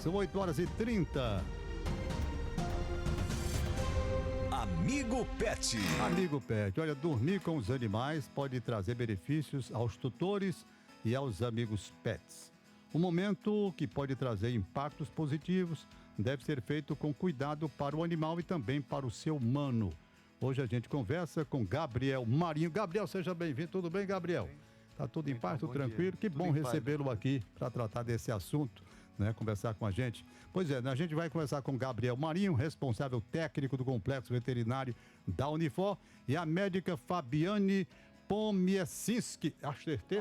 São 8h30. Amigo Pet. Amigo Pet, olha, dormir com os animais pode trazer benefícios aos tutores e aos amigos pets. Um momento que pode trazer impactos positivos deve ser feito com cuidado para o animal e também para o ser humano. Hoje a gente conversa com Gabriel Marinho. Gabriel, seja bem-vindo. Tudo bem, Gabriel? Tá tudo em paz, tudo tranquilo? Que bom recebê-lo aqui para tratar desse assunto, né? Conversar com a gente. Pois é, a gente vai conversar com Gabriel Marinho, responsável técnico do Complexo Veterinário da Unifor, e a médica Fabiane Pomiesinski. Acertei?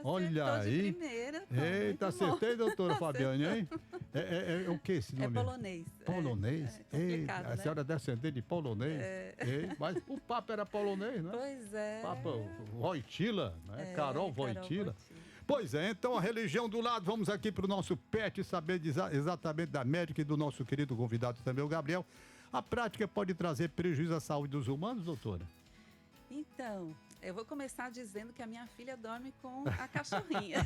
Olha aí. De primeira. Eita, acertei, doutora Fabiane, hein? É o que esse nome? É polonês. Polonês? Complicado, a senhora é descendente de polonês? Mas o Papa era polonês, né? Pois é. Papa Wojtyla, né? Carol Wojtyla. Pois é, então a religião do lado, vamos aqui para o nosso pet saber exatamente da médica e do nosso querido convidado também, o Gabriel. A prática pode trazer prejuízo à saúde dos humanos, doutora? Então, eu vou começar dizendo que a minha filha dorme com a cachorrinha.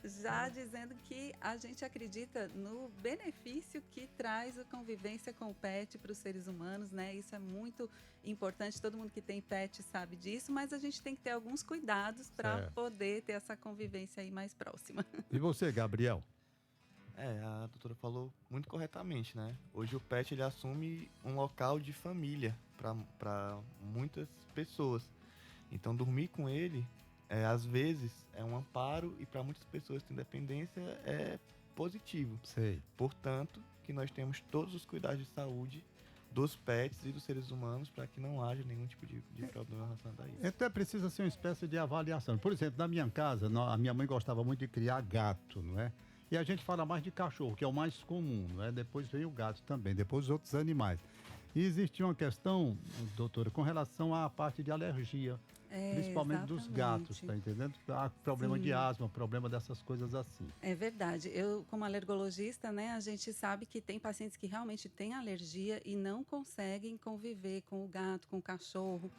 Já dizendo que a gente acredita no benefício que traz a convivência com o pet para os seres humanos, né? Isso é muito importante, todo mundo que tem pet sabe disso, mas a gente tem que ter alguns cuidados para poder ter essa convivência aí mais próxima. E você, Gabriel? A doutora falou muito corretamente, né? Hoje o pet ele assume um local de família para muitas pessoas. Então dormir com ele, às vezes, é um amparo e para muitas pessoas que têm dependência é positivo. Sei. Portanto, que nós temos todos os cuidados de saúde dos pets e dos seres humanos para que não haja nenhum tipo de problema relacionado a isso. Então precisa ser uma espécie de avaliação. Por exemplo, na minha casa, a minha mãe gostava muito de criar gato, não é? E a gente fala mais de cachorro, que é o mais comum, não é? Depois veio o gato também, depois os outros animais. E existia uma questão, doutora, com relação à parte de alergia, principalmente dos gatos, tá entendendo? Há problema de asma, problema dessas coisas assim. É verdade. Eu, como alergologista, né, a gente sabe que tem pacientes que realmente têm alergia e não conseguem conviver com o gato, com o cachorro,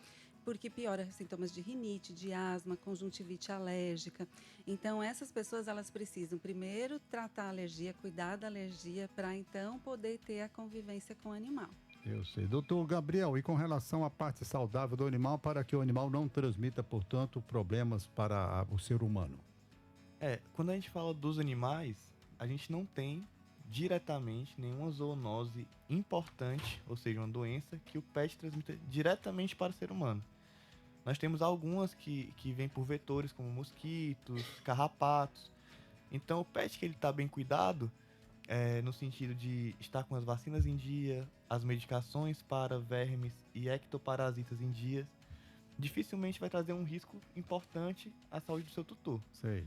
porque piora sintomas de rinite, de asma, conjuntivite alérgica. Então, essas pessoas, elas precisam primeiro tratar a alergia, cuidar da alergia, para então poder ter a convivência com o animal. Eu sei. Doutor Gabriel, e com relação à parte saudável do animal, para que o animal não transmita, portanto, problemas para o ser humano? Quando a gente fala dos animais, a gente não tem diretamente nenhuma zoonose importante, ou seja, uma doença que o pet transmita diretamente para o ser humano. Nós temos algumas que vêm por vetores, como mosquitos, carrapatos. Então, o pet que ele está bem cuidado, no sentido de estar com as vacinas em dia, as medicações para vermes e ectoparasitas em dia, dificilmente vai trazer um risco importante à saúde do seu tutor. Sei.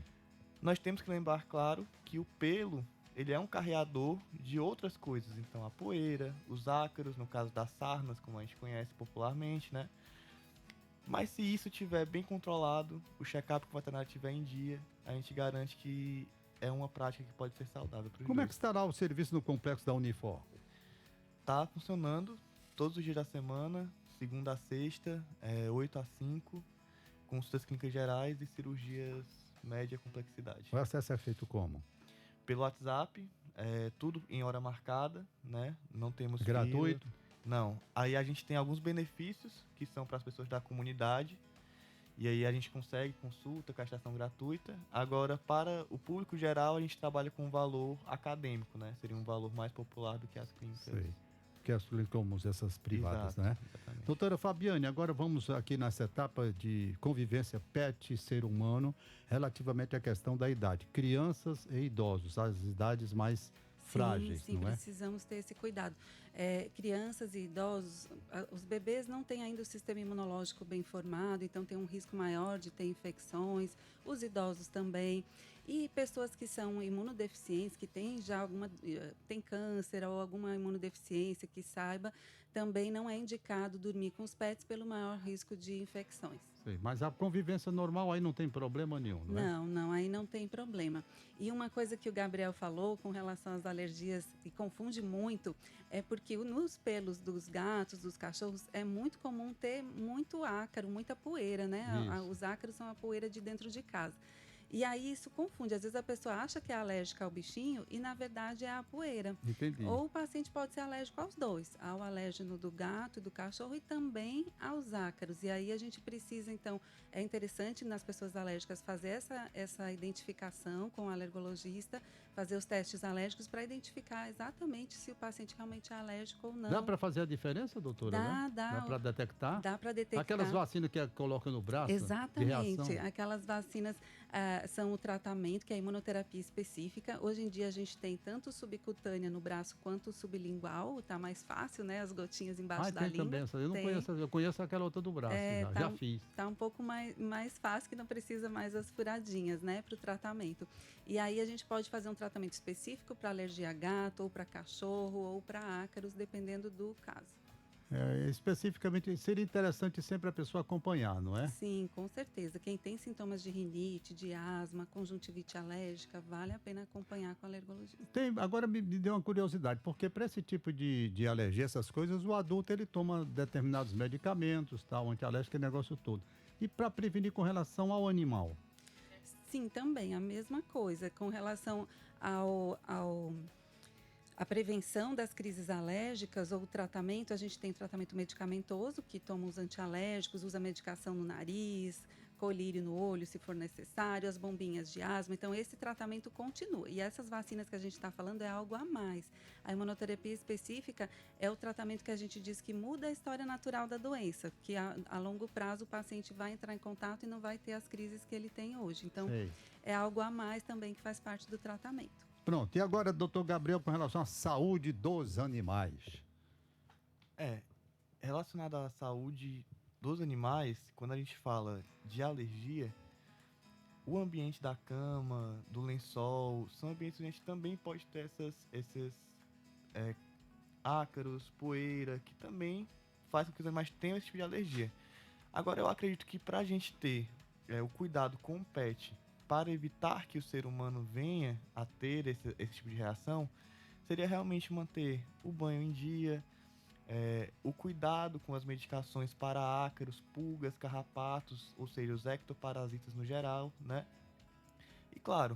Nós temos que lembrar, claro, que o pelo ele é um carreador de outras coisas. Então, a poeira, os ácaros, no caso das sarnas, como a gente conhece popularmente, né? Mas se isso estiver bem controlado, o check-up que o veterinário estiver em dia, a gente garante que é uma prática que pode ser saudável para os Como é que estará o serviço no complexo da Unifor? Está funcionando todos os dias da semana, segunda a sexta, 8 a 5, consultas clínicas gerais e cirurgias média complexidade. O acesso é feito como? Pelo WhatsApp, tudo em hora marcada, né? Não temos gratuito? Fila. Não. Aí a gente tem alguns benefícios que são para as pessoas da comunidade. E aí a gente consegue consulta, castração gratuita. Agora, para o público geral, a gente trabalha com um valor acadêmico, né? Seria um valor mais popular do que as clínicas. Sei. Que as clínicas, essas privadas, né? Exatamente. Doutora Fabiane, agora vamos aqui nessa etapa de convivência pet e ser humano, relativamente à questão da idade. Crianças e idosos, as idades mais frágeis, sim, não é? Precisamos ter esse cuidado. Crianças e idosos, os bebês não têm ainda o sistema imunológico bem formado, então tem um risco maior de ter infecções, os idosos também. E pessoas que são imunodeficientes, que têm já tem câncer ou alguma imunodeficiência que saiba, também não é indicado dormir com os pets pelo maior risco de infecções. Sim, mas a convivência normal aí não tem problema nenhum, não é? Não, aí não tem problema. E uma coisa que o Gabriel falou com relação às alergias, e confunde muito, é porque nos pelos dos gatos, dos cachorros, é muito comum ter muito ácaro, muita poeira, né? Os ácaros são a poeira de dentro de casa. E aí isso confunde. Às vezes a pessoa acha que é alérgica ao bichinho e, na verdade, é a poeira. Entendi. Ou o paciente pode ser alérgico aos dois, ao alérgeno do gato e do cachorro e também aos ácaros. E aí a gente precisa, então, é interessante nas pessoas alérgicas fazer essa identificação com o alergologista, fazer os testes alérgicos para identificar exatamente se o paciente realmente é alérgico ou não. Dá para fazer a diferença, doutora? Dá Para detectar? Dá para detectar. Aquelas vacinas que coloca no braço? De Exatamente. reação? Aquelas vacinas são o tratamento, que é a imunoterapia específica. Hoje em dia a gente tem tanto subcutânea no braço quanto sublingual. Está mais fácil, né? As gotinhas embaixo da tem língua. também essa. Eu não Tem. conheço, eu conheço aquela outra do braço. Já fiz. Está um pouco mais fácil, que não precisa mais as furadinhas, né? Para o tratamento. E aí a gente pode fazer um tratamento específico para alergia a gato, ou para cachorro, ou para ácaros, dependendo do caso. Especificamente, seria interessante sempre a pessoa acompanhar, não é? Sim, com certeza. Quem tem sintomas de rinite, de asma, conjuntivite alérgica, vale a pena acompanhar com o alergologista. Agora me deu uma curiosidade, porque para esse tipo de alergia, essas coisas, o adulto ele toma determinados medicamentos, tal, antialérgico, aquele negócio todo. E para prevenir com relação ao animal? Sim, também a mesma coisa. Com relação a prevenção das crises alérgicas ou o tratamento, a gente tem tratamento medicamentoso, que toma os antialérgicos, usa medicação no nariz, colírio no olho, se for necessário, as bombinhas de asma. Então, esse tratamento continua. E essas vacinas que a gente está falando é algo a mais. A imunoterapia específica é o tratamento que a gente diz que muda a história natural da doença, que a longo prazo o paciente vai entrar em contato e não vai ter as crises que ele tem hoje. Então, é algo a mais também que faz parte do tratamento. Pronto, e agora, doutor Gabriel, com relação à saúde dos animais? Relacionado à saúde dos animais, quando a gente fala de alergia, o ambiente da cama, do lençol, são ambientes onde a gente também pode ter esses ácaros, poeira, que também faz com que os animais tenham esse tipo de alergia. Agora, eu acredito que para a gente ter o cuidado com o pet, para evitar que o ser humano venha a ter esse tipo de reação, seria realmente manter o banho em dia, o cuidado com as medicações para ácaros, pulgas, carrapatos, ou seja, os ectoparasitas no geral, né? E claro,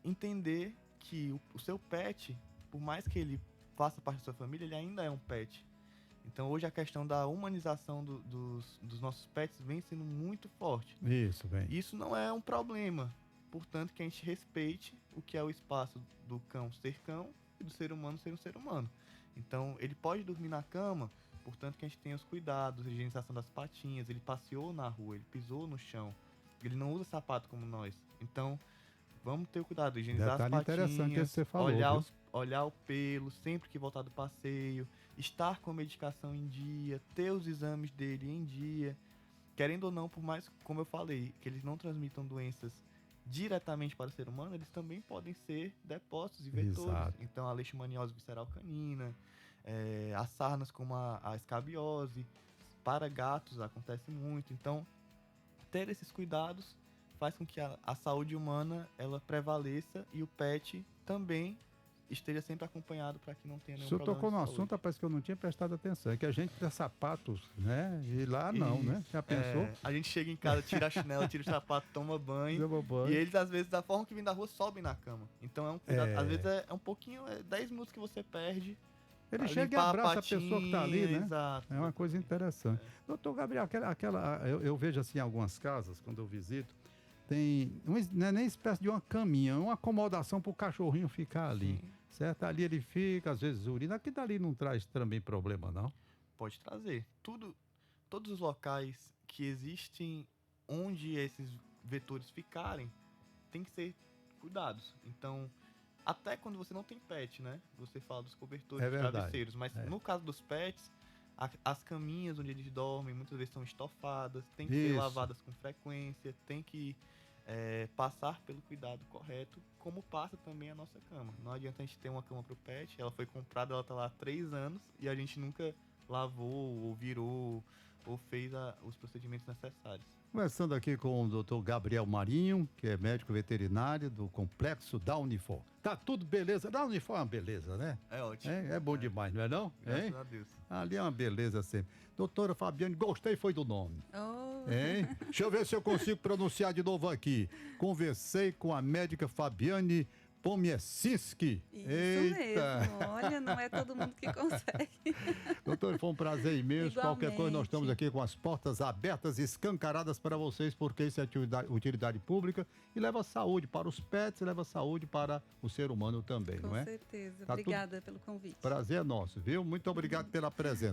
entender que o seu pet, por mais que ele faça parte da sua família, ele ainda é um pet. Então, hoje a questão da humanização dos nossos pets vem sendo muito forte. Isso não é um problema. Portanto, que a gente respeite o que é o espaço do cão ser cão e do ser humano ser um ser humano. Então, ele pode dormir na cama, portanto que a gente tenha os cuidados, a higienização das patinhas, ele passeou na rua, ele pisou no chão, ele não usa sapato como nós. Então, vamos ter o cuidado, higienizar as patinhas, interessante esse que você falou, olhar o pelo sempre que voltar do passeio, estar com a medicação em dia, ter os exames dele em dia. Querendo ou não, por mais, como eu falei, que eles não transmitam doenças diretamente para o ser humano, eles também podem ser depósitos e vetores. Exato. Então, a leishmaniose visceral canina, as sarnas como a escabiose, para gatos acontece muito. Então, ter esses cuidados faz com que a saúde humana ela prevaleça e o pet também esteja sempre acompanhado para que não tenha nenhum problema. O senhor tocou no de saúde. assunto, parece que eu não tinha prestado atenção. É que a gente tem sapatos, né? E lá não, né? Já pensou? A gente chega em casa, tira a chinela, tira o sapato, toma banho. E eles, às vezes, da forma que vêm da rua, sobem na cama. Então é um cuidado. Às vezes é um pouquinho, 10 minutos que você perde. Ele chega e abraça a pessoa que está ali, né? Exato. É uma coisa interessante. Doutor Gabriel, eu vejo assim em algumas casas, quando eu visito, tem, não é nem espécie de uma caminha, é uma acomodação para o cachorrinho ficar ali. Sim. Certo? Ali ele fica, às vezes urina. Aqui dali não traz também problema, não? Pode trazer. Todos os locais que existem onde esses vetores ficarem, tem que ser cuidados. Então, até quando você não tem pet, né? Você fala dos cobertores, dos travesseiros. Mas no caso dos pets, as caminhas onde eles dormem, muitas vezes são estofadas, tem que ser lavadas com frequência, tem que passar pelo cuidado correto, como passa também a nossa cama. Não adianta a gente ter uma cama pro pet, ela foi comprada, ela tá lá há 3 anos e a gente nunca lavou, ou virou, ou fez os procedimentos necessários. Conversando aqui com o doutor Gabriel Marinho, que é médico veterinário do Complexo da Unifor. Tá tudo beleza? Da Unifor é uma beleza, né? É ótimo. É bom demais, não é não? Graças Hein? a Deus. Ali é uma beleza sempre. Doutora Fabiane, gostei foi do nome. Oh, Hein? Deixa eu ver se eu consigo pronunciar de novo aqui. Conversei com a médica Fabiane Pomiesinski. isso Eita! mesmo. Olha, não é todo mundo que consegue. Doutor, foi um prazer imenso. Qualquer coisa, nós estamos Igualmente. aqui com as portas abertas e escancaradas para vocês, porque isso é utilidade pública e leva saúde para os pets e leva saúde para o ser humano também, Com não é? certeza. Tá tudo- Obrigada pelo convite. Prazer é nosso, viu? Muito obrigado pela presença.